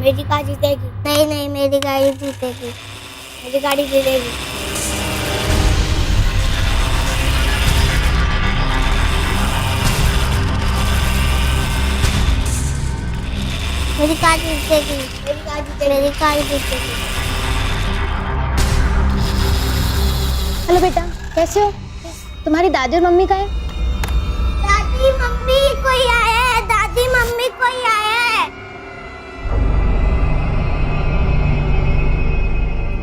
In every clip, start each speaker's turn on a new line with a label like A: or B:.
A: मेरी कार जीतेगी। नहीं नहीं, मेरी गाड़ी जीतेगी। मेरी गाड़ी जीतेगी। मेरी कार जीतेगी। मेरी कार जीतेगी। मेरी कार जीतेगी।
B: हेलो बेटा, कैसे हो? तुम्हारी दादी और मम्मी कहाँ है?
A: दादी मम्मी कोई आया है। दादी मम्मी कोई आया है।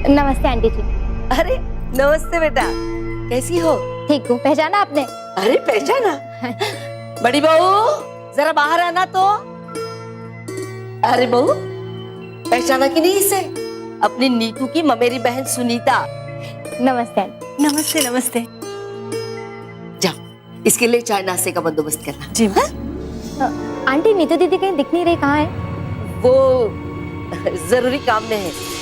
B: नमस्ते आंटी जी।
C: अरे नमस्ते बेटा, कैसी हो?
B: ठीक हूँ। पहचाना आपने?
C: अरे पहचाना? बड़ी बहू जरा बाहर आना तो। अरे बहू, पहचाना कि नहीं इसे? अपनी नीतू की ममेरी बहन सुनीता।
B: नमस्ते आंटी।
D: नमस्ते नमस्ते।
C: जाओ, इसके लिए चाय नाश्ते का बंदोबस्त करना।
D: जी हाँ?
B: आंटी नीतू दीदी कहीं दिख नहीं रही, कहाँ है?
C: वो जरूरी काम में है।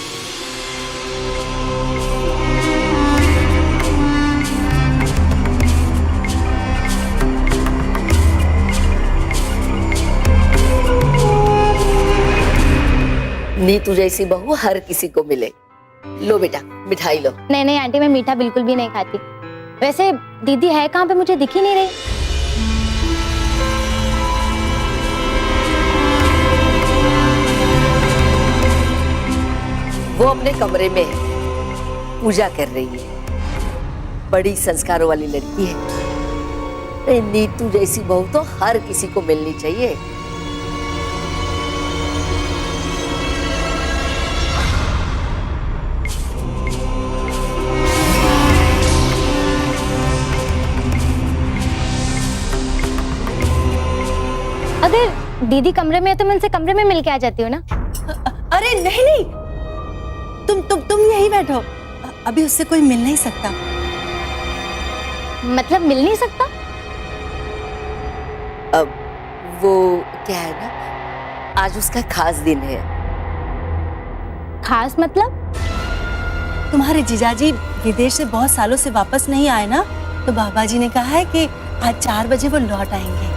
C: नीतू जैसी बहू हर किसी को मिले। लो बेटा, मिठाई लो।
B: नहीं नहीं आंटी, मैं मीठा बिल्कुल भी नहीं खाती। वैसे दीदी है कहाँ पे, मुझे दिख ही नहीं रही।
C: वो अपने कमरे में है, पूजा कर रही है। बड़ी संस्कारों वाली लड़की है। नीतू जैसी बहू तो हर किसी को मिलनी चाहिए।
B: अगर दीदी कमरे में है तो मैं उनसे कमरे में मिल के आ जाती हूँ ना।
D: अरे नहीं नहीं, तुम यहीं बैठो। अभी उससे कोई मिल नहीं सकता।
B: मतलब मिल नहीं सकता?
C: अब वो क्या है ना, आज उसका खास दिन है।
B: खास मतलब?
D: तुम्हारे जीजाजी विदेश से बहुत सालों से वापस नहीं आए ना, तो बाबा जी ने कहा है कि आज 4 बजे वो लौट आएंगे।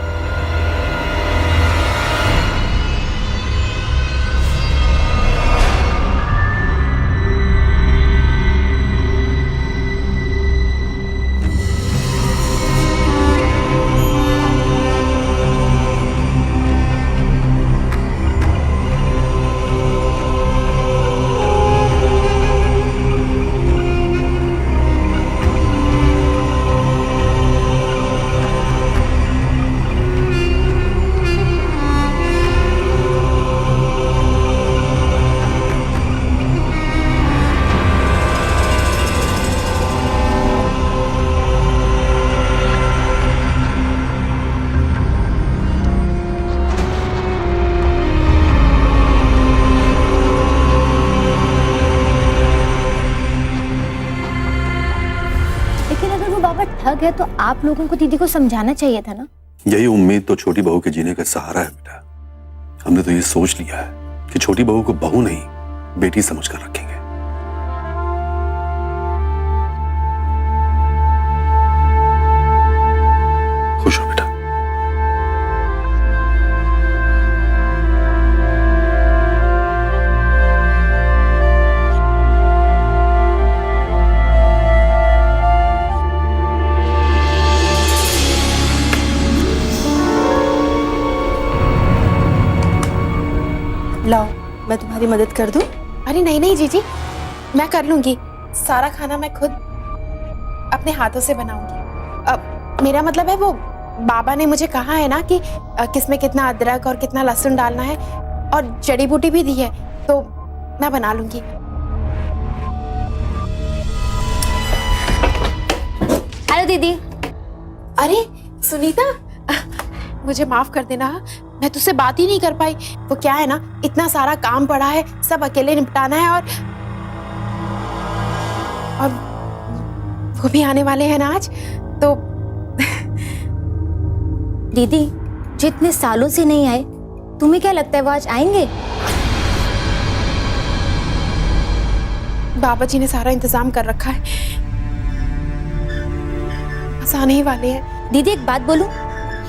B: ठग है तो आप लोगों को दीदी को समझाना चाहिए था ना।
E: यही उम्मीद तो छोटी बहू के जीने का सहारा है बेटा। हमने तो ये सोच लिया है कि छोटी बहू को बहू नहीं, बेटी समझकर रखेंगे। खुश हो बेटा।
D: लाओ, मैं तुम्हारी मदद कर दूं?
F: अरे नहीं नहीं जीजी, मैं कर लूंगी। सारा खाना मैं खुद अपने हाथों से बनाऊंगी। मेरा मतलब है वो बाबा ने मुझे कहा है ना कि किसमें कितना अदरक और कितना लहसुन डालना है, और जड़ी बूटी भी दी है, तो मैं बना लूंगी।
B: हेलो दीदी।
F: अरे सुनीता, मुझे माफ कर देना, मैं तुझसे बात ही नहीं कर पाई। वो क्या है ना, इतना सारा काम पड़ा है, सब अकेले निपटाना है, और वो भी आने वाले हैं ना आज, तो
B: दीदी जो इतने सालों से नहीं आए, तुम्हें क्या लगता है वो आज आएंगे?
F: बाबा जी ने सारा इंतजाम कर रखा है, बस आने ही वाले हैं।
B: दीदी एक बात बोलूं,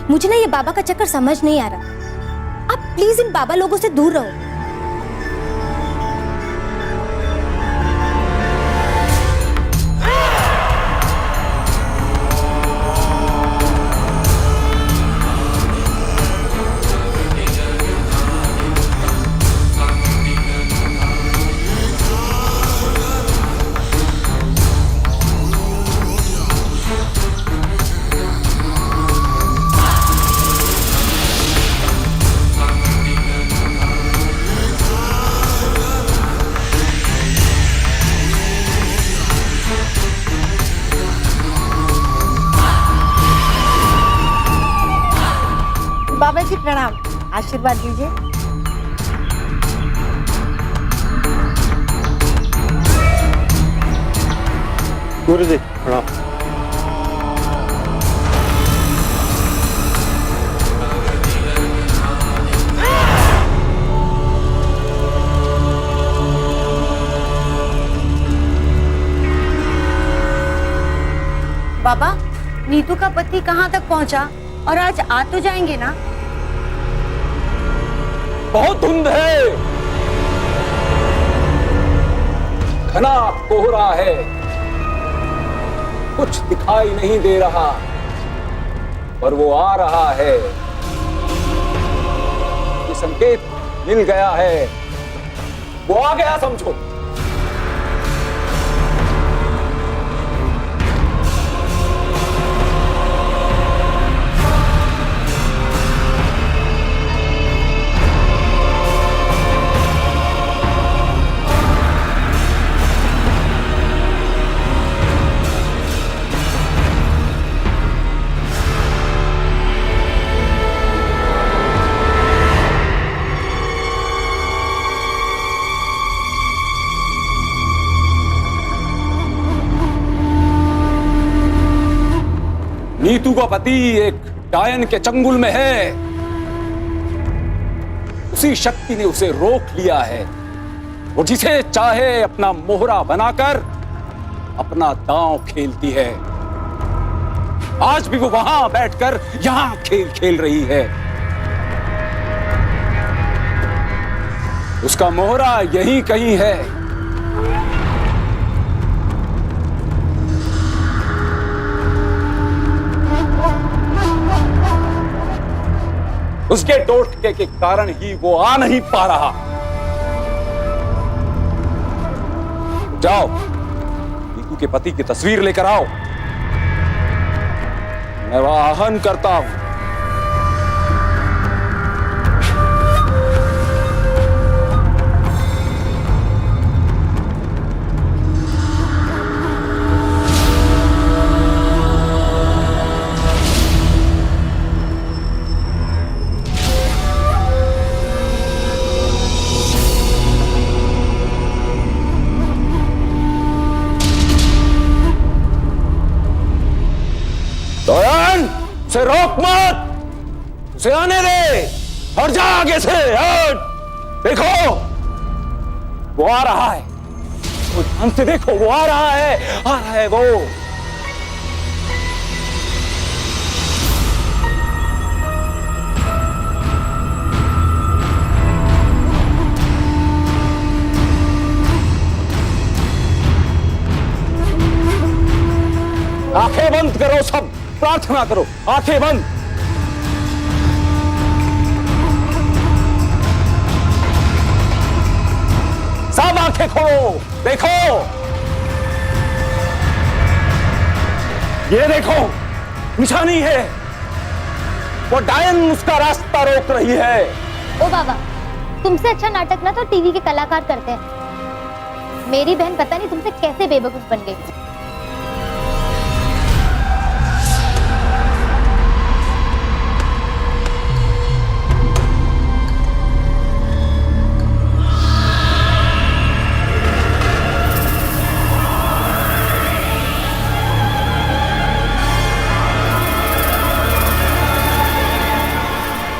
B: मुझे ना ये बाबा का चक्कर समझ नहीं आ रहा। आप प्लीज इन बाबा लोगों से दूर रहो।
G: प्रणाम, आशीर्वाद दीजिए।
E: गुरुजी प्रणाम।
D: बाबा, नीतू का पति कहाँ तक पहुँचा और आज आ तो जाएंगे ना?
H: बहुत धुंध है, घना कोहरा है, कुछ दिखाई नहीं दे रहा, पर वो आ रहा है। ये संकेत मिल गया है, वो आ गया समझो। नीतू का पति एक डायन के चंगुल में है, उसी शक्ति ने उसे रोक लिया है। वो जिसे चाहे अपना मोहरा बनाकर अपना दांव खेलती है। आज भी वो वहां बैठकर यहां खेल खेल रही है। उसका मोहरा यहीं कहीं है। उसके टोटके के कारण ही वो आ नहीं पा रहा। जाओ, नीतू के पति की तस्वीर लेकर आओ, मैं वाहन करता हूं। उसे रोक मत, उसे आने दे और जा आगे से हट। देखो वो आ रहा है, वो ध्यान से देखो, वो आ रहा है वो। आंखें बंद करो सब, प्रार्थना करो, आंखें बंद। सब आंखें खोलो, देखो, ये देखो निशानी है, वो डायन उसका रास्ता रोक रही है।
A: ओ बाबा, तुमसे अच्छा नाटक ना तो टीवी के कलाकार करते हैं। मेरी बहन पता नहीं तुमसे कैसे बेवकूफ बन गई।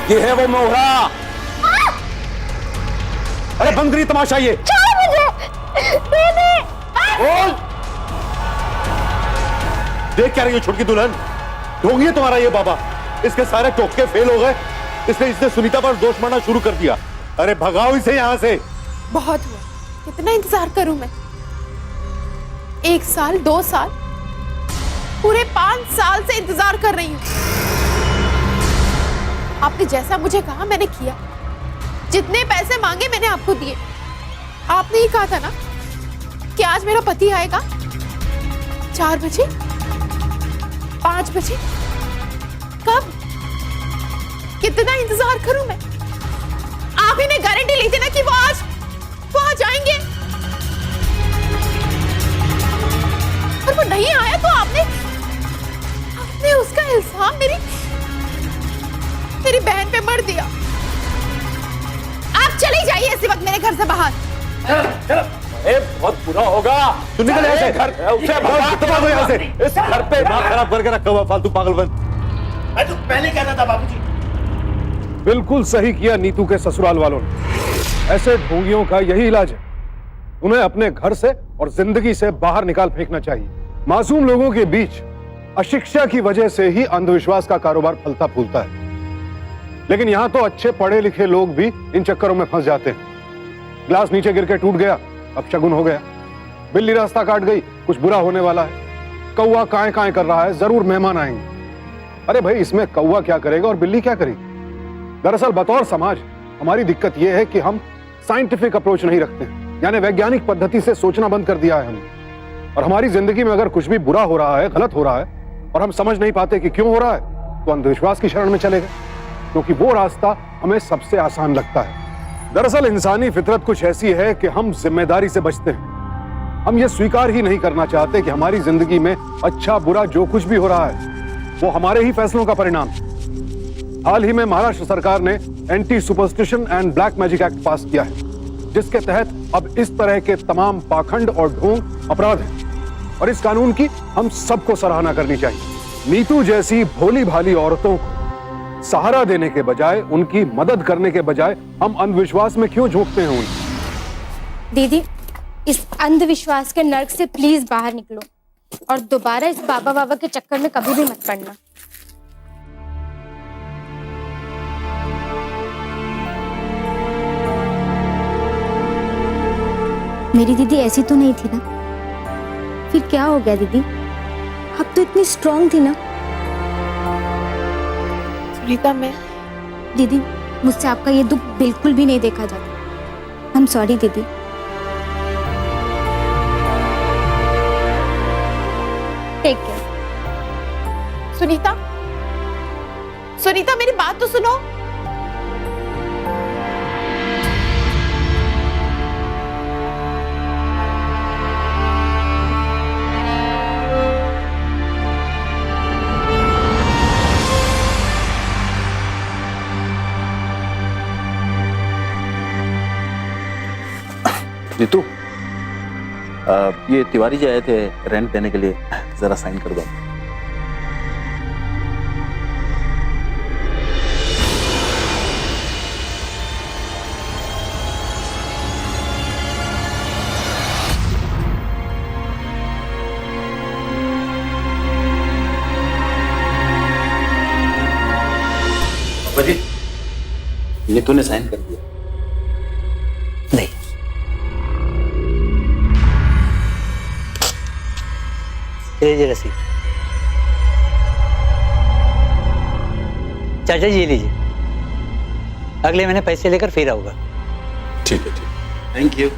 H: ये है वो मोहरा। अरे बंद करिए तमाशा ये। बोल।
E: देख क्या रही हो छोटकी दुल्हन, ढोंगी है तुम्हारा ये बाबा। इसके सारे टोटके फेल हो गए, इसने सुनीता पर दोष मारना शुरू कर दिया। अरे भगाओ इसे यहाँ से।
F: बहुत हुआ, कितना इंतजार करूं मैं? 1 साल, 2 साल, पूरे 5 साल से इंतजार कर रही हूं। आपने जैसा मुझे कहा मैंने किया, जितने पैसे मांगे मैंने आपको दिए। आपने ही कहा था ना कि आज मेरा पति आएगा 4 बजे, 5 बजे। कब, कितना इंतजार करूं मैं? आप ही ने गारंटी ली थी ना कि वो आ जाएंगे, और वो नहीं आया तो आपने उसका इल्जाम मेरी बहन पे मर दिया। से बाहर।
H: ए, बहुत बुरा होगा।
E: तू निकल यहाँ से।
H: घर उसे भगा के
E: दबा दो यहाँ से।
H: इस घर पे
E: दिमाग खराब करके रखा हुआ फालतू पागलपन।
I: मैं तो पहले कहता था बाबूजी।
J: बिल्कुल सही किया नीतू के ससुराल वालों ने। ऐसे ढोंगियों का यही इलाज है। उन्हें अपने घर से और जिंदगी से बाहर निकाल फेंकना चाहिए। मासूम लोगों के बीच अशिक्षा की वजह से ही अंधविश्वास का कारोबार फलता फूलता है। लेकिन यहां तो अच्छे पढ़े लिखे लोग भी इन चक्करों में फंस जाते हैं। ग्लास नीचे गिर के टूट गया, अब शगुन हो गया। बिल्ली रास्ता काट गई, कुछ बुरा होने वाला है। कौवा काएं काएं कर रहा है, जरूर मेहमान आएंगे। अरे भाई, इसमें कौवा क्या करेगा और बिल्ली क्या करेगी? दरअसल बतौर समाज हमारी दिक्कत यह है कि हम साइंटिफिक अप्रोच नहीं रखते हैं, यानी वैज्ञानिक पद्धति से सोचना बंद कर दिया है हमने। और हमारी जिंदगी में अगर कुछ भी बुरा हो रहा है, गलत हो रहा है, और हम समझ नहीं पाते कि क्यों हो रहा है, तो अंधविश्वास की शरण में चले गए, क्योंकि वो रास्ता हमें सबसे आसान लगता है। दरअसल इंसानी फितरत कुछ ऐसी है कि हम जिम्मेदारी से बचते हैं। हम ये स्वीकार ही नहीं करना चाहते कि हमारी जिंदगी में अच्छा बुरा जो कुछ भी हो रहा है वो हमारे ही फैसलों का परिणाम है। हाल ही में महाराष्ट्र सरकार ने anti superstition and black magic act पास किया है, जिसके तहत अब इस तरह के तमाम पाखंड और ढोंग अपराध हैं। और इस कानून की हम सबको सराहना करनी चाहिए। नीतू जैसी भोली भाली औरतों को सहारा देने के बजाय, उनकी मदद करने के बजाय हम अंधविश्वास में क्यों झोंकते हैं उन्हें?
B: दीदी, इस अंधविश्वास के नर्क से प्लीज बाहर निकलो और दोबारा इस बाबा बाबा के चक्कर में कभी भी मत पड़ना। मेरी दीदी ऐसी तो नहीं थी ना? फिर क्या हो गया दीदी? अब तो इतनी स्ट्रांग थी ना।
F: सुनीता, मैं
B: दीदी, मुझसे आपका ये दुख बिल्कुल भी नहीं देखा जाता। आई एम सॉरी दीदी।
A: Take care.
F: सुनीता, सुनीता मेरी बात तो सुनो।
I: नीतू, ये तिवारी जी आए थे रेंट देने के लिए, जरा साइन कर दो। जी, नीतू ने साइन कर दिया। नहीं,
K: लीजिए रसीद। चाचा जी लीजिए, अगले महीने पैसे लेकर फिर आऊंगा।
I: ठीक है, ठीक। Thank you.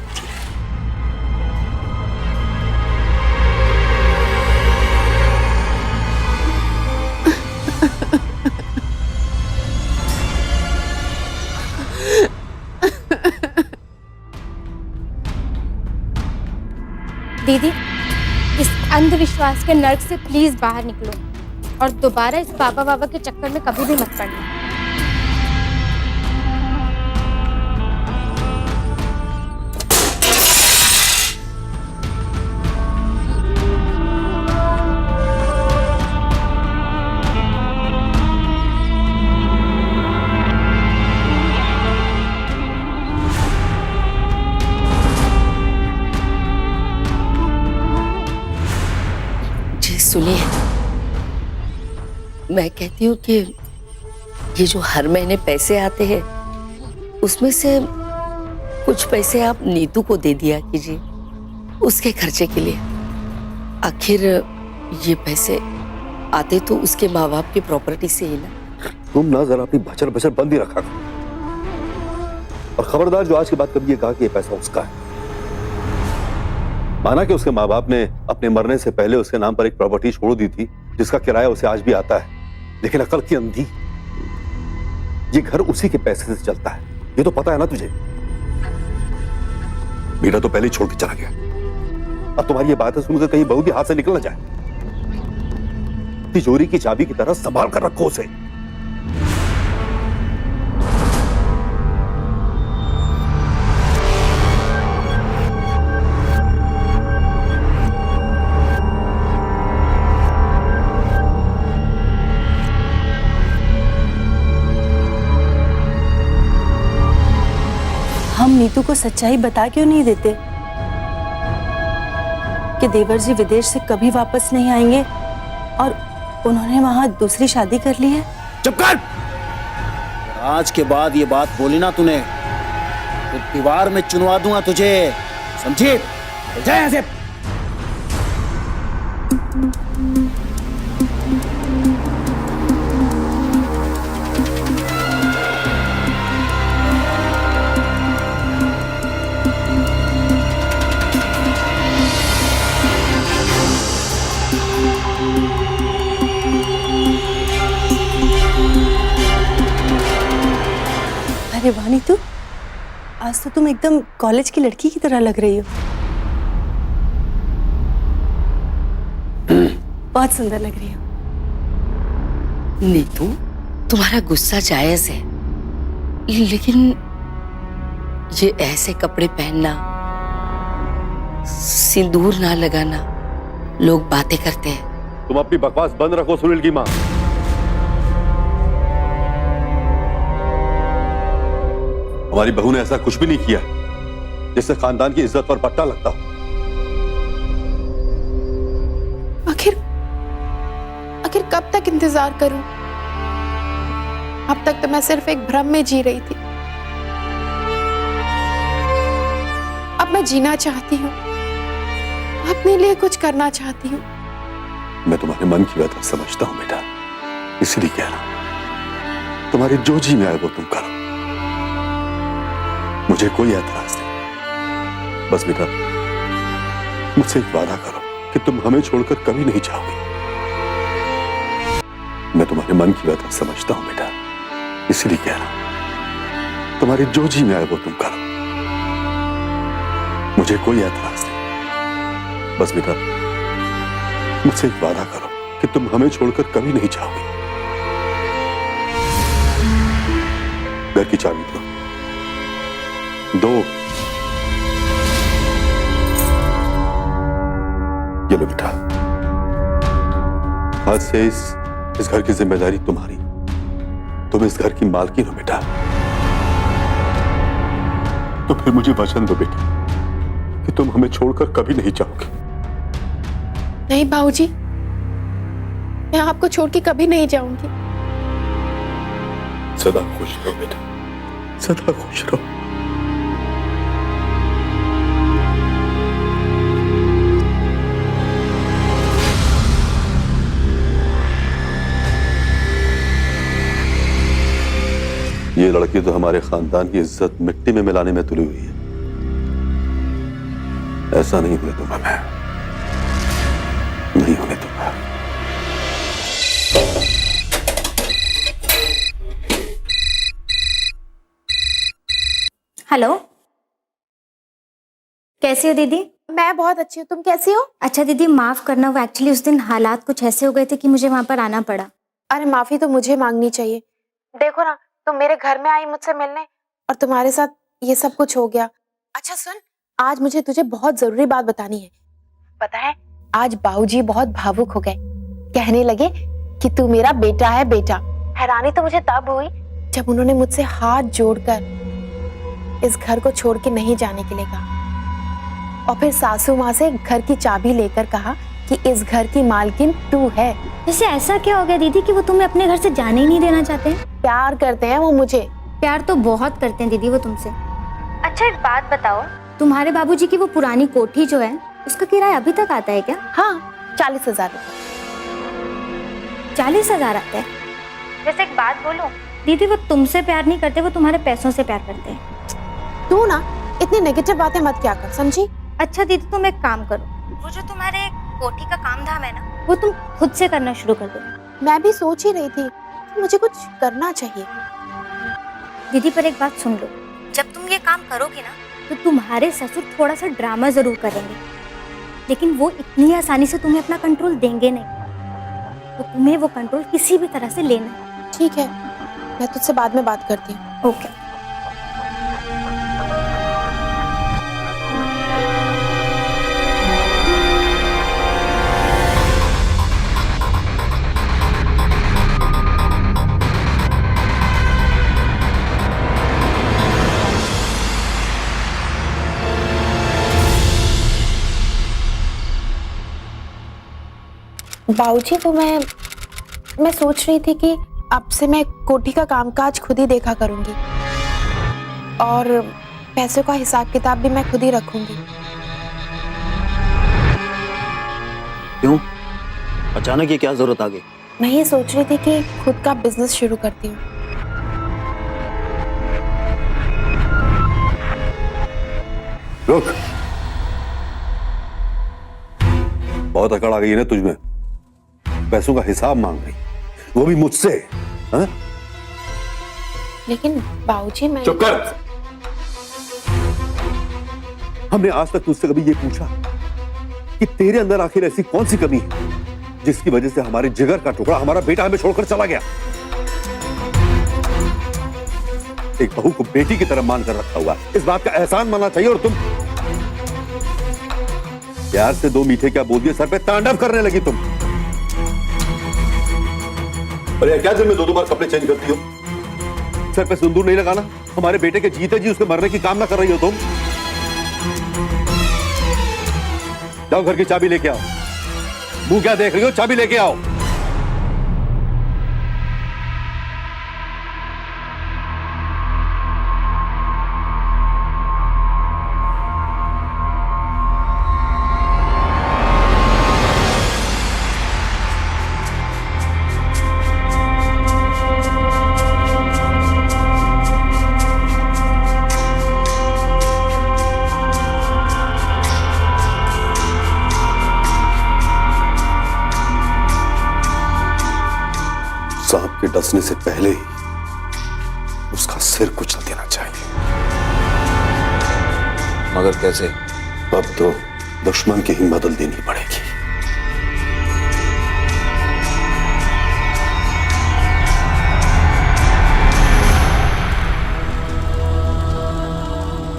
B: दीदी, इस अंधविश्वास के नर्क से प्लीज बाहर निकलो और दोबारा इस बाबा बाबा के चक्कर में कभी भी मत पड़ना।
C: सुनिए, मैं कहती हूँ कि ये जो हर महीने पैसे आते हैं उसमें से कुछ पैसे आप नीतू को दे दिया कीजिए उसके खर्चे के लिए। आखिर ये पैसे आते तो उसके माँ बाप की प्रॉपर्टी से ही ना।
E: तुम ना जरा अपनी भचर भचर बंद ही रखा करो। और खबरदार, जो आज के बाद कभी ये कहा कि ये पैसा उसका है। माना कि उसके माँ बाप ने अपने मरने से पहले उसके नाम पर एक प्रॉपर्टी छोड़ दी थी जिसका किराया उसे आज भी आता है, लेकिन अकल की अंधी, ये घर उसी के पैसे से चलता है, ये तो पता है ना तुझे। मीरा तो पहले ही छोड़ के चला गया। अब तुम्हारी ये बातें सुनकर कहीं बहू भी हाथ से निकल ना जाए। तिजोरी की चाबी की तरह संभाल कर रखो उसे।
D: नीतू को सच्चाई बता क्यों नहीं देते कि देवर जी विदेश से कभी वापस नहीं आएंगे और उन्होंने वहां दूसरी शादी कर ली है?
I: चुप कर। आज के बाद ये बात बोली ना तूने तो दीवार में चुनवा दूंगा तुझे, समझी? जा यहाँ से।
D: अरे वाह नीतू, आज तो तुम एकदम कॉलेज की लड़की की तरह लग रही हो। बहुत सुंदर लग रही हो।
C: नीतू, तुम्हारा गुस्सा जायज है, लेकिन ये ऐसे कपड़े पहनना, सिंदूर ना लगाना, लोग बातें करते हैं।
E: तुम अपनी बकवास बंद रखो सुनील की माँ। हमारी बहू ने ऐसा कुछ भी नहीं किया जिससे खानदान की इज्जत पर पट्टा लगता हो।
F: आखिर कब तक इंतजार करूं? अब तक तो मैं सिर्फ एक भ्रम में जी रही थी। अब मैं जीना चाहती हूँ, अपने लिए कुछ करना चाहती हूँ।
E: मैं तुम्हारे मन की बात समझता हूँ बेटा, इसलिए कह रहा हूं तुम्हारे जो जी में आए वो तुम करो, मुझे कोई एतराज नहीं। बस बेटा मुझसे एक वादा करो कि तुम हमें छोड़कर कभी नहीं जाओगे। मैं तुम्हारे मन की बात समझता हूं बेटा, इसलिए कह रहा हूं तुम्हारे जो जी में आए वो तुम करो, मुझे कोई एतराज नहीं। बस बेटा मुझसे एक वादा करो कि तुम हमें छोड़कर कभी नहीं जाओगे। घर की चाबी दो। ये लो बेटा, आज से इस घर की जिम्मेदारी तुम्हारी। तुम इस घर की मालकिन हो बेटा। तो फिर मुझे वचन दो बेटा कि तुम हमें छोड़कर कभी नहीं जाओगे।
F: नहीं बाबूजी, मैं आपको छोड़ के कभी नहीं जाऊंगी।
E: सदा खुश रहो बेटा, सदा खुश रहो। ये लड़की तो हमारे खानदान की इज्जत मिट्टी में मिलाने में तुली हुई है। ऐसा नहीं होने दूंगा मैं, नहीं होने दूंगा।
B: हेलो, कैसी हो दीदी?
F: मैं बहुत अच्छी हूँ, तुम कैसी हो?
B: अच्छा दीदी, माफ करना, वो एक्चुअली उस दिन हालात कुछ ऐसे हो गए थे कि मुझे वहां पर आना पड़ा।
F: अरे माफी तो मुझे मांगनी चाहिए। देखो ना, तुम मेरे घर में आई मुझसे मिलने और तुम्हारे साथ ये सब कुछ हो गया। अच्छा सुन, आज मुझे तुझे बहुत जरूरी बात बतानी है। पता है, आज बाबूजी बहुत भावुक हो गए, कहने लगे कि तू मेरा बेटा है बेटा। हैरानी तो मुझे तब हुई जब उन्होंने मुझसे हाथ जोड़कर इस घर को छोड़ के नहीं जाने के लिए कहा, और फिर सासू माँ से घर की चाबी लेकर कहा कि इस घर की मालकिन तू है।
B: वैसे ऐसा क्या हो गया दीदी कि वो तुम्हें अपने घर से जाने ही नहीं देना चाहते?
F: प्यार करते हैं वो मुझे।
B: प्यार तो बहुत करते हैं दीदी वो तुमसे। अच्छा एक बात बताओ, तुम्हारे बाबूजी की वो पुरानी कोठी जो है उसका किराया अभी तक आता है क्या?
F: हाँ, 40,000 रुपए।
B: 40,000 आता है? वैसे एक बात बोलो दीदी, वो तुमसे प्यार नहीं करते, वो तुम्हारे पैसों से प्यार करते हैं।
F: तू ना इतनी नेगेटिव बातें मत क्या कर, समझी?
B: अच्छा दीदी, तुम एक काम करो, वो जो तुम्हारे कोठी का काम धाम है ना, वो तुम खुद से करना शुरू कर दो।
F: मैं भी सोच ही रही थी कि मुझे कुछ करना चाहिए।
B: दीदी पर एक बात सुन लो, जब तुम ये काम करोगी ना तो तुम्हारे ससुर थोड़ा सा ड्रामा जरूर करेंगे, लेकिन वो इतनी आसानी से तुम्हें अपना कंट्रोल देंगे नहीं। तो तुम्हें वो कंट्रोल किसी भी तरह से लेना है।
F: ठीक है, मैं तुझसे बाद में बात करती हूँ।
B: ओके।
F: बाबूजी तो मैं सोच रही थी कि अब से मैं कोठी का कामकाज खुद ही देखा करूंगी और पैसों का हिसाब किताब भी मैं खुद ही रखूंगी।
I: क्यों? अचानक ये क्या जरूरत आ गई?
F: मैं ये सोच रही थी कि खुद का बिजनेस शुरू करती हूँ।
E: रुक, बहुत अकड़ आ गई है ना तुझमें। पैसों का हिसाब मांग रही, वो भी मुझसे। हाँ?
F: लेकिन बाबूजी मैं
E: चुप कर। हमने आज तक तुझसे कभी ये पूछा कि तेरे अंदर आखिर ऐसी कौन सी कमी है जिसकी वजह से हमारे जिगर का टुकड़ा हमारा बेटा हमें छोड़कर चला गया। एक बहू को बेटी की तरह मान कर रखा हुआ, इस बात का एहसान मानना चाहिए। और तुम प्यार से दो मीठे क्या बोल दिए, सर पे तांडव करने लगी तुम। अरे क्या दिन में दो बार कपड़े चेंज करती हो? सर पे सिंदूर नहीं लगाना? हमारे बेटे के जीते जी उसके मरने की कामना कर रही हो तुम। जाओ घर की चाबी लेके आओ। मुंह क्या देख रही हो? चाबी लेके आओ। सांप के डसने से पहले ही उसका सिर कुचल देना चाहिए।
I: मगर कैसे?
E: अब तो दुश्मन की ही मदद देनी पड़ेगी।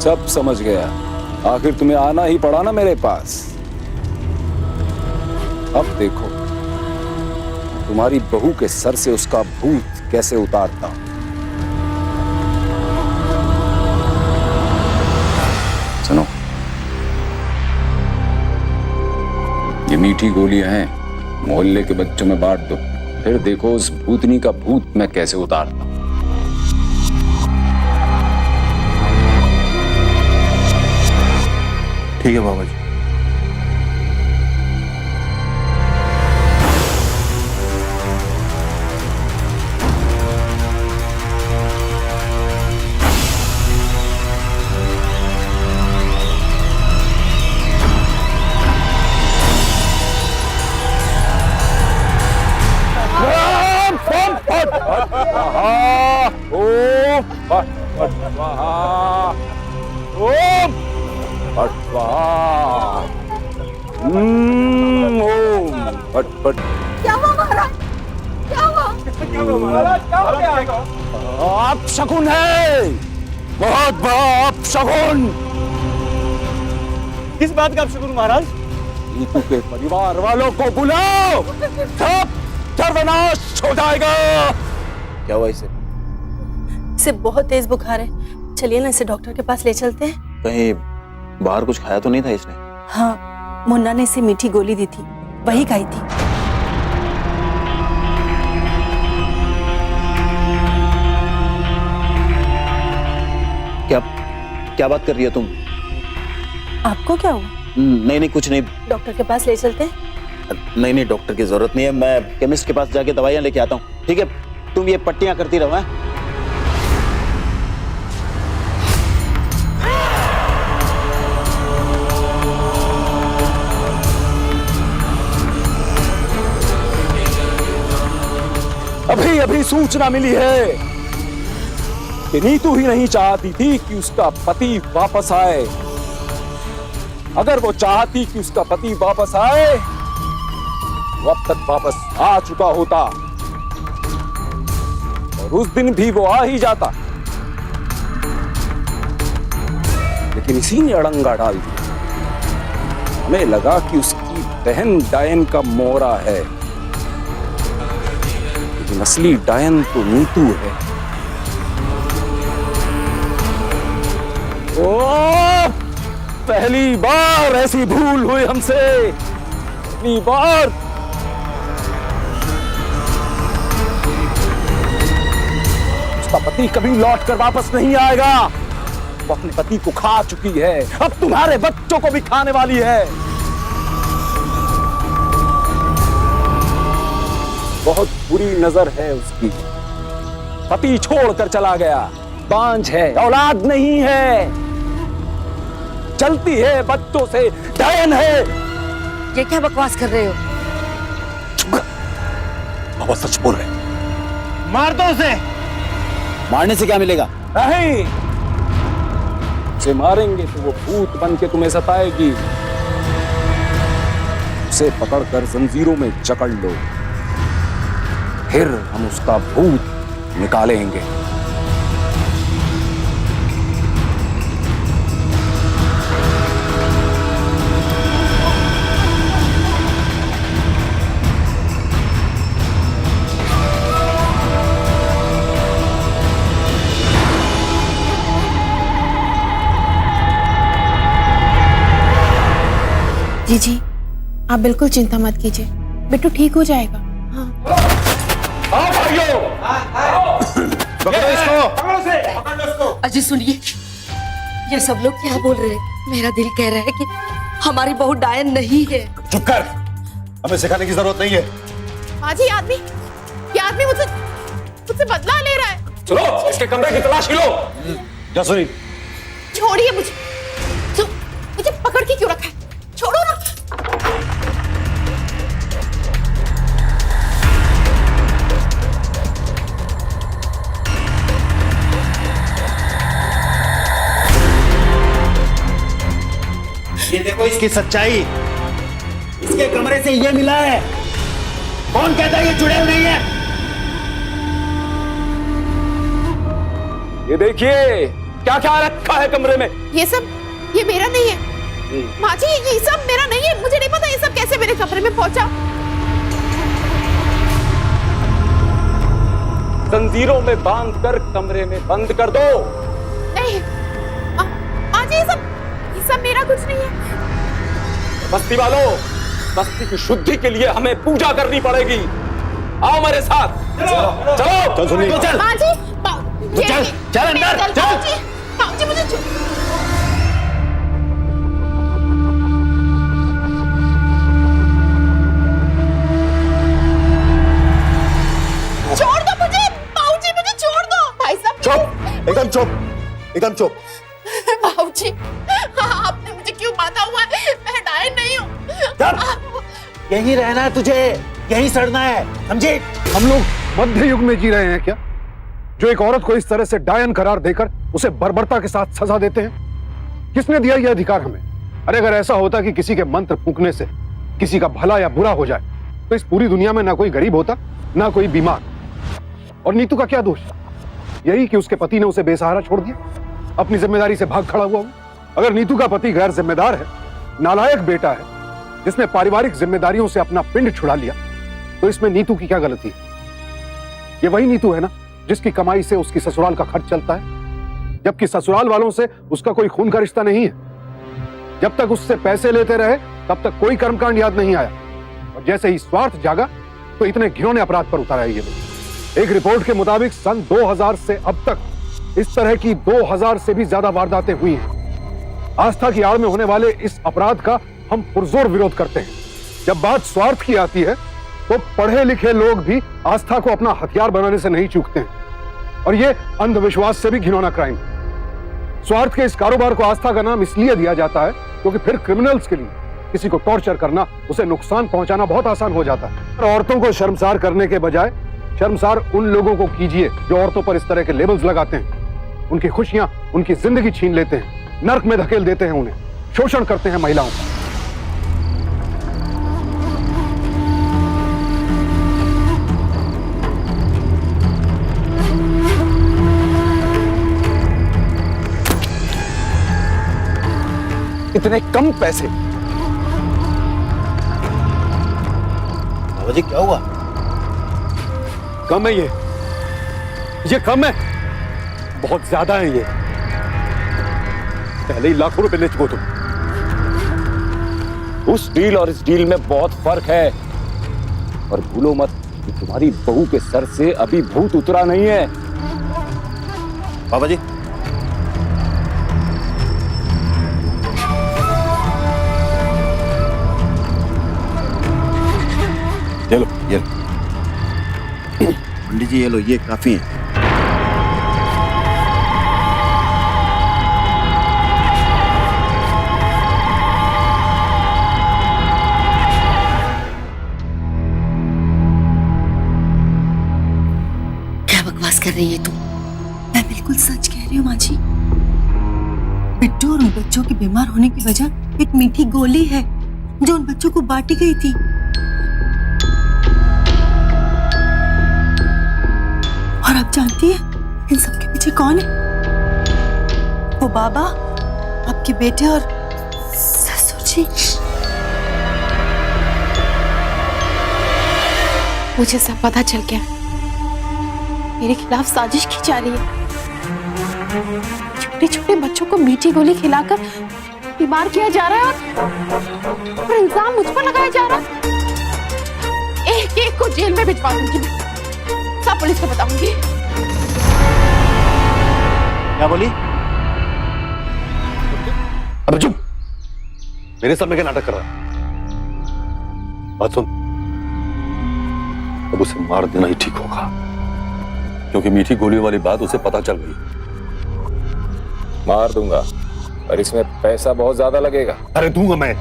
H: सब समझ गया। आखिर तुम्हें आना ही पड़ा ना मेरे पास। अब देखो तुम्हारी बहू के सर से उसका भूत कैसे उतारता हूं। सुनो, ये मीठी गोलियां हैं, मोहल्ले के बच्चों में बांट दो, फिर देखो उस भूतनी का भूत मैं कैसे उतारता हूं।
I: ठीक है बाबा जी।
A: क्या हुआ महाराज? क्या हुआ?
H: अपशकुन है, बहुत बड़ा अपशकुन।
K: किस बात का अपशकुन महाराज?
H: नीतू के परिवार वालों को बुलाओ, सब सर्वनाश हो जाएगा।
I: क्या हुआ इसे?
D: इसे बहुत तेज बुखार है, चलिए ना इसे डॉक्टर के पास ले चलते हैं।
I: कहीं बाहर कुछ खाया तो नहीं था इसने?
D: हाँ, मुन्ना ने इसे मीठी गोली दी थी, वही खाई थी।
I: क्या बात कर रही हो तुम?
D: आपको क्या हुआ?
I: नहीं कुछ नहीं।
D: डॉक्टर के पास ले चलते हैं।
I: नहीं डॉक्टर की जरूरत नहीं है, मैं केमिस्ट के पास जाके दवाइयां लेके आता हूँ। ठीक है, तुम ये पट्टियां करती रहो। हैं?
H: अभी अभी सूचना मिली है कि नीतू ही नहीं चाहती थी कि उसका पति वापस आए। अगर वो चाहती कि उसका पति वापस आए वो अब तक वापस आ चुका होता और उस दिन भी वो आ ही जाता, लेकिन इसी ने अड़ंगा डाल दिया। हमें लगा कि उसकी बहन डायन का मोहरा है, लेकिन असली डायन तो नीतू है। ओ, पहली बार ऐसी भूल हुई हमसे, पहली बार उसका पति कभी लौट कर वापस नहीं आएगा। वो अपने पति को खा चुकी है, अब तुम्हारे बच्चों को भी खाने वाली है। बहुत बुरी नजर है उसकी। पति छोड़कर चला गया, बांझ है, औलाद नहीं है, चलती है बच्चों से, डायन है।
C: ये क्या बकवास कर रहे हो?
E: बाबा सच बोल रहे हैं।
I: मार दो उसे। मारने से क्या मिलेगा?
H: नहीं, उसे मारेंगे तो वो भूत बन के तुम्हें सताएगी। उसे पकड़कर जंजीरों में जकड़ लो, फिर हम उसका भूत निकालेंगे।
F: जीजी, आप बिल्कुल चिंता मत कीजिए, बिट्टू ठीक हो जाएगा।
J: पकड़ो इसको।
C: अजी सुनिए, ये सब लोग क्या बोल रहे हैं? मेरा दिल कह रहा है कि हमारी बहू डायन नहीं है।
E: चुप कर, हमें सिखाने की जरूरत नहीं है।
F: माँ जी, ये आदमी मुझसे बदला ले रहा है।
H: चलो इसके कमरे की तलाशी लो।
E: जा सुनी,
F: छोड़िए मुझे पकड़ के क्यों रखा है? छोड़ो ना।
I: ये देखो इसकी सच्चाई, इसके कमरे से ये मिला है। कौन कहता है ये चुड़ैल नहीं है?
H: ये देखिए क्या क्या रखा है कमरे में।
F: ये मेरा नहीं है माँ जी, ये सब मेरा नहीं है। मुझे नहीं पता ये सब कैसे मेरे कमरे में पहुंचा।
H: जंजीरों में बांधकर कमरे में बंद कर दो।
F: नहीं माँ जी, ये सब मेरा कुछ नहीं है।
H: बस्ती वालों, बस्ती की शुद्धि के लिए हमें पूजा करनी पड़ेगी। आओ मेरे साथ। चलो
E: चल सुनी,
I: चल
F: माँ जी,
I: चल अंदर चल।
F: माँ जी मुझे छोड़ दो, मुझे बाबूजी, मुझे छोड़ दो। भाई साहब
E: चुप, एकदम चुप, एकदम चुप।
F: बाबूजी, आपने मुझे क्यों बांधा हुआ है? मैं डायन नहीं हूँ।
I: यही रहना है तुझे, यही सड़ना है, समझे?
J: हम लोग मध्य युग में जी रहे हैं क्या, जो एक औरत को इस तरह से डायन करार देकर उसे बर्बरता के साथ सजा देते हैं? किसने दिया यह अधिकार हमें? अरे अगर ऐसा होता कि किसी के मंत्र फूंकने से किसी का भला या बुरा हो जाए, तो इस पूरी दुनिया में ना कोई गरीब होता, ना कोई बीमार। और नीतू का क्या दोष? यही कि उसके पति ने उसे बेसहारा छोड़ दिया, अपनी जिम्मेदारी से भाग खड़ा हुआ। अगर नीतू का पति गैर जिम्मेदार है, नालायक बेटा है, जिसने पारिवारिक जिम्मेदारियों से अपना पिंड छुड़ा लिया, तो इसमें नीतू की क्या गलती है? ये वही नीतू है ना जिसकी कमाई से उसकी ससुराल का खर्च चलता है, जबकि ससुराल वालों से उसका कोई खून का रिश्ता नहीं है। जब तक उससे पैसे लेते रहे तब तक कोई कर्मकांड याद नहीं आया, और जैसे ही स्वार्थ जागा तो इतने घिनौने अपराध पर उतर आए ये लोग। एक रिपोर्ट के मुताबिक सन 2000 से अब तक इस तरह की 2000 से भी ज्यादा वारदातें हुई हैं। आस्था की आड़ में होने वाले इस अपराध का हम पुरजोर विरोध करते हैं। जब बात स्वार्थ की आती है तो पढ़े लिखे लोग भी आस्था को अपना हथियार बनाने से नहीं चूकते हैं, और ये अंधविश्वास से भी घिनौना क्राइम। स्वार्थ के इस कारोबार को आस्था का नाम इसलिए दिया जाता है क्योंकि फिर क्रिमिनल्स के लिए किसी को टॉर्चर करना, उसे नुकसान पहुंचाना बहुत आसान हो जाता है। और औरतों को शर्मसार करने के बजाय शर्मसार उन लोगों को कीजिए जो औरतों पर इस तरह के लेबल्स लगाते हैं, उनकी खुशियां, उनकी जिंदगी छीन लेते हैं, नर्क में धकेल देते हैं, उन्हें शोषण करते हैं महिलाओं का।
H: इतने कम पैसे?
I: बाबा जी क्या हुआ?
J: कम है ये कम है, बहुत ज्यादा है ये। पहले ही लाखों रुपए ले चुको तुम।
H: उस डील और इस डील में बहुत फर्क है, और भूलो मत कि तुम्हारी बहू के सर से अभी भूत उतरा नहीं है।
I: बाबा जी
E: ये लो ये लो।
I: पंडित जी ये लो, ये काफी है।
C: क्या बकवास कर रही है तू?
D: मैं बिल्कुल सच कह रही हूँ माँ जी। बिट्टू और उन बच्चों के बीमार होने की वजह एक मीठी गोली है जो उन बच्चों को बांटी गई थी। और आप जानती है इन सबके पीछे कौन है? वो बाबा, आपके बेटे और ससुर जी।
F: मुझे सब पता चल गया। मेरे खिलाफ साजिश की जा रही है। छोटे छोटे बच्चों को मीठी गोली खिलाकर बीमार किया जा रहा है और इल्जाम मुझ पर लगाया जा रहा है। एक एक को जेल में भिजवा दूंगी मैं। सब पुलिस को बताऊंगी।
I: क्या बोली?
E: अबे चुप, मेरे सामने क्या नाटक कर रहा है? बात सुन, अब उसे मार देना ही ठीक होगा, क्योंकि मीठी गोलियों वाली बात उसे पता चल गई।
H: मार दूंगा, और इसमें पैसा बहुत ज्यादा लगेगा।
E: अरे दूंगा मैं,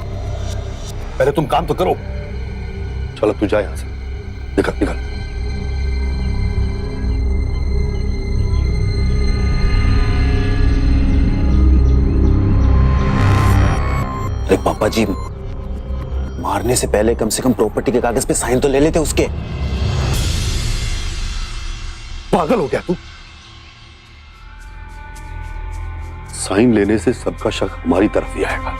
E: पहले तुम काम तो करो। चलो तू जा यहां से, निकल निकल।
I: अरे पापा जी, मारने से पहले कम से कम प्रॉपर्टी के कागज पे साइन तो ले लेते उसके।
E: पागल हो गया तू? साइन लेने से सबका शक हमारी तरफ ही आएगा,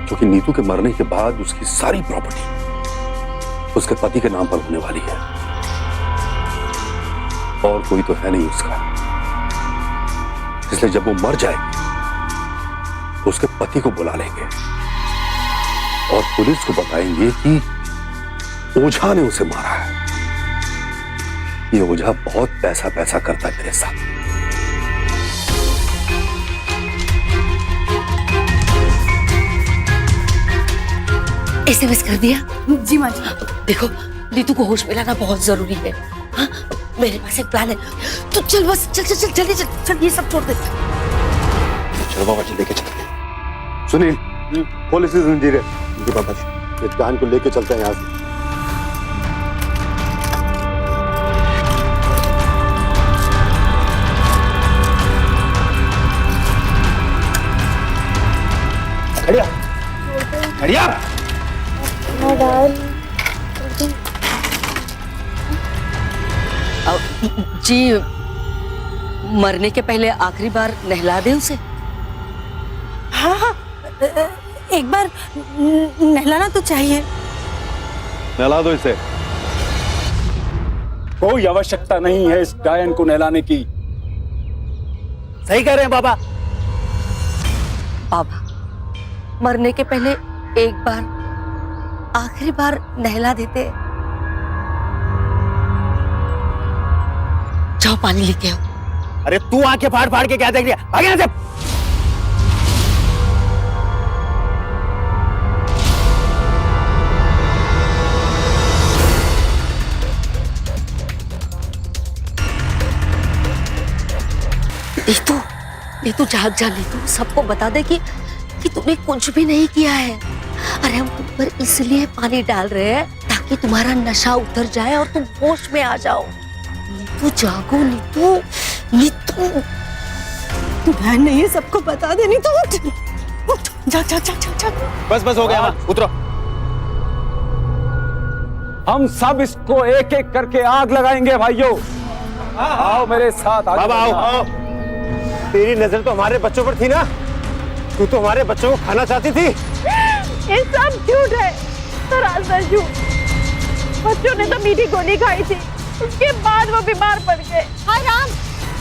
E: क्योंकि नीतू के मरने के बाद उसकी सारी प्रॉपर्टी उसके पति के नाम पर होने वाली है, और कोई तो है नहीं उसका। इसलिए जब वो मर जाएगी तो उसके पति को बुला लेंगे और पुलिस को बताएंगे कि ओझा ने उसे मारा है। ये ओझा बहुत पैसा पैसा करता है मेरे साथ।
C: एसएमएस कर दिया?
D: जी माँ जी।
C: देखो, नीतू को होश में लाना बहुत जरूरी है। हाँ, मेरे पास एक प्लान है। तू चल, बस चल चल चल, जल्दी चल चल, ये सब छोड़ दे।
I: चलो बाबा जी, लेके चलते हैं।
E: सुनील, खोल इसी जंजीरें।
I: जी बाबा जी।
E: इस जान को लेके चलते हैं यहाँ से।
I: खड़िया खड़िया।
C: जी, मरने के पहले आखिरी बार नहला दे उसे।
D: हाँ हाँ, एक बार नहलाना तो चाहिए।
E: नहला दो इसे।
H: कोई आवश्यकता नहीं है इस डायन को नहलाने की।
I: सही कह रहे हैं बाबा।
C: बाबा, मरने के पहले एक बार, आखिरी बार नहला देते। जाओ पानी लेके आओ।
I: अरे तू आंखें फाड़ फाड़ के क्या देख रही है? भाग यहाँ से।
C: नीतू जाग जा। नीतू, सबको बता दे कि तूने कुछ भी नहीं किया है। अरे हम तुम पर इसलिए पानी डाल रहे हैं ताकि तुम्हारा नशा उतर जाए और तुम होश में आ जाओ। नीतू जागो, नीतू नीतू।
D: तू बहन नहीं है, सबको बता दे। नहीं तो उठ उठ, जा जा जा जा जा।
I: बस बस हो गया, उतरो।
H: हम सब इसको एक एक करके आग लगाएंगे भाइयों। आओ मेरे साथ।
I: बाबा आओ। तेरी नजर तो हमारे बच्चों पर थी ना। तू तो हमारे बच्चों को खाना चाहती थी।
L: ये सब झूठ है, सरासर झूठ। बच्चों ने तो मीठी गोली खाई थी, उसके बाद वो बीमार पड़ गए।
A: हाँ राम,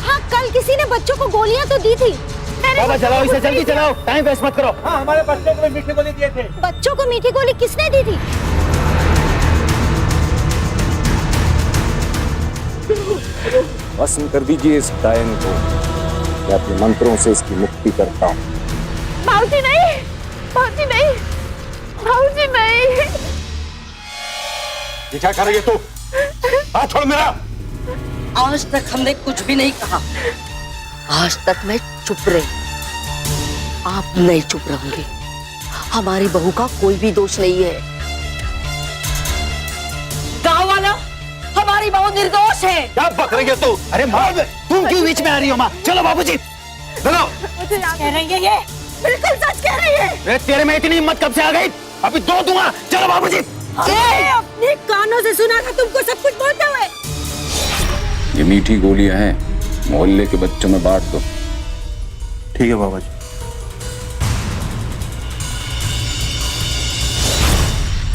A: हाँ कल किसी ने बच्चों को गोलियां तो दी थी।
I: बाबा चलाओ इसे, जल्दी चलाओ, टाइम वेस्ट मत करो। हाँ, हमारे बच्चों को मीठी गोली दिए थे।
A: बच्चों को मीठी गोली किसने दी थी?
H: भस्म कर दीजिए इस डायन को। मैं अपने मंत्रों से इसकी मुक्ति करता हूँ।
L: भाऊजी नहीं, भाऊजी नहीं, भाऊजी नहीं।
E: ये क्या कर रही है तू? हाथ छोड़ मेरा।
C: आज तक हमने कुछ भी नहीं कहा, आज तक मैं चुप रही। आप नहीं चुप रहोगे। हमारी बहू का कोई भी दोष नहीं है। गाँव वाला, हमारी बहू निर्दोष है।
I: क्या बक रही है तू? अरे माँ, तुम क्यों बीच में आ रही हो? माँ चलो बाबूजी चलो।
L: कह रही है ये, बिल्कुल सच कह रही है।
I: अरे तेरे में इतनी हिम्मत कब से आ गई? अभी दो दूंगा। चलो बाबूजी।
L: अपने कानों से सुना था तुमको सब कुछ बोलते हुए।
H: ये मीठी गोलियां हैं, मोहल्ले के बच्चों में बांट दो।
I: ठीक है बाबा जी।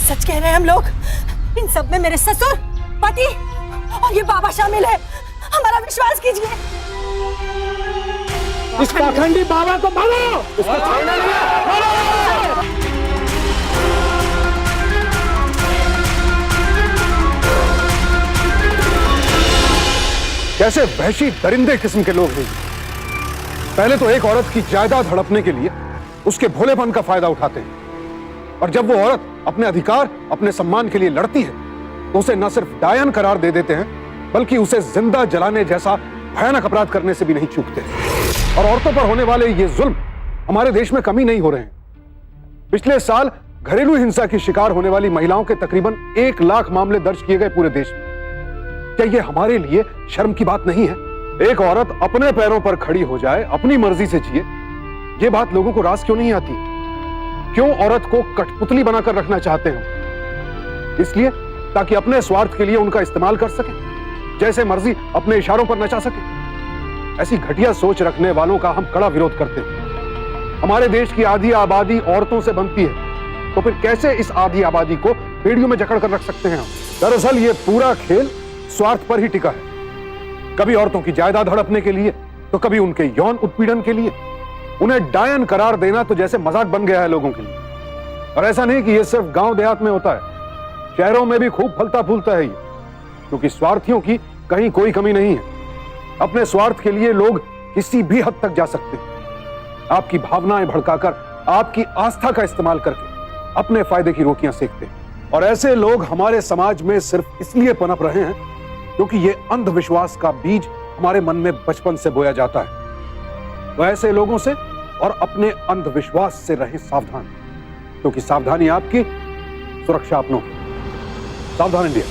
L: सच कह रहे हैं हम लोग। इन सब में मेरे ससुर, पति और ये बाबा शामिल है। हमारा विश्वास कीजिए।
J: इस पाखंडी बाबा को मारो। इसको छोड़ना नहीं है। मारो। कैसे वहशी दरिंदे किस्म के लोग हैं। पहले तो एक औरत की जायदाद हड़पने के लिए उसके भोलेपन का फायदा उठाते हैं, और जब वो औरत अपने अधिकार, अपने सम्मान के लिए लड़ती है तो उसे न सिर्फ डायन करार दे देते हैं, बल्कि उसे जिंदा जलाने जैसा भयानक अपराध करने से भी नहीं चूकते। और औरतों पर होने वाले ये जुल्म हमारे देश में कमी नहीं हो रहे हैं। पिछले साल घरेलू हिंसा की शिकार होने वाली महिलाओं के तकरीबन 1 लाख मामले दर्ज किए गए पूरे देश में। क्या ये हमारे लिए शर्म की बात नहीं है? एक औरत अपने पैरों पर खड़ी हो जाए, अपनी मर्जी से जिए, ये बात लोगों को रास क्यों नहीं आती? क्यों औरत को कठपुतली बनाकर रखना चाहते हैं? इसलिए ताकि अपने स्वार्थ के लिए उनका इस्तेमाल कर सके, जैसे मर्जी अपने इशारों पर नचा सके। ऐसी घटिया सोच रखने वालों का हम कड़ा विरोध करते हैं। हमारे देश की आधी आबादी औरतों से बनती है, तो फिर कैसे इस आधी आबादी को बेड़ियों में जकड़ कर रख सकते हैं हम? दरअसल ये पूरा खेल स्वार्थ पर ही टिका है। कभी औरतों की जायदाद हड़पने के लिए, तो कभी उनके यौन उत्पीड़न के लिए। उन्हें डायन करार देना तो जैसे मजाक बन गया है लोगों के लिए। और ऐसा नहीं कि ये सिर्फ गांव देहात में होता है, शहरों में भी खूब फलता फूलता है ये, क्योंकि स्वार्थियों की कहीं कोई कमी नहीं है। अपने स्वार्थ के लिए लोग किसी भी हद तक जा सकते हैं। आपकी भावनाएं भड़काकर, आपकी आस्था का इस्तेमाल करके अपने फायदे की रोटियां सेकते हैं। और ऐसे लोग हमारे समाज में सिर्फ इसलिए पनप रहे हैं क्योंकि ये अंधविश्वास का बीज हमारे मन में बचपन से बोया जाता है। तो ऐसे लोगों से और अपने अंधविश्वास से रहें सावधान, क्योंकि सावधानी आपकी, सुरक्षा अपनों की। सावधान इंडिया।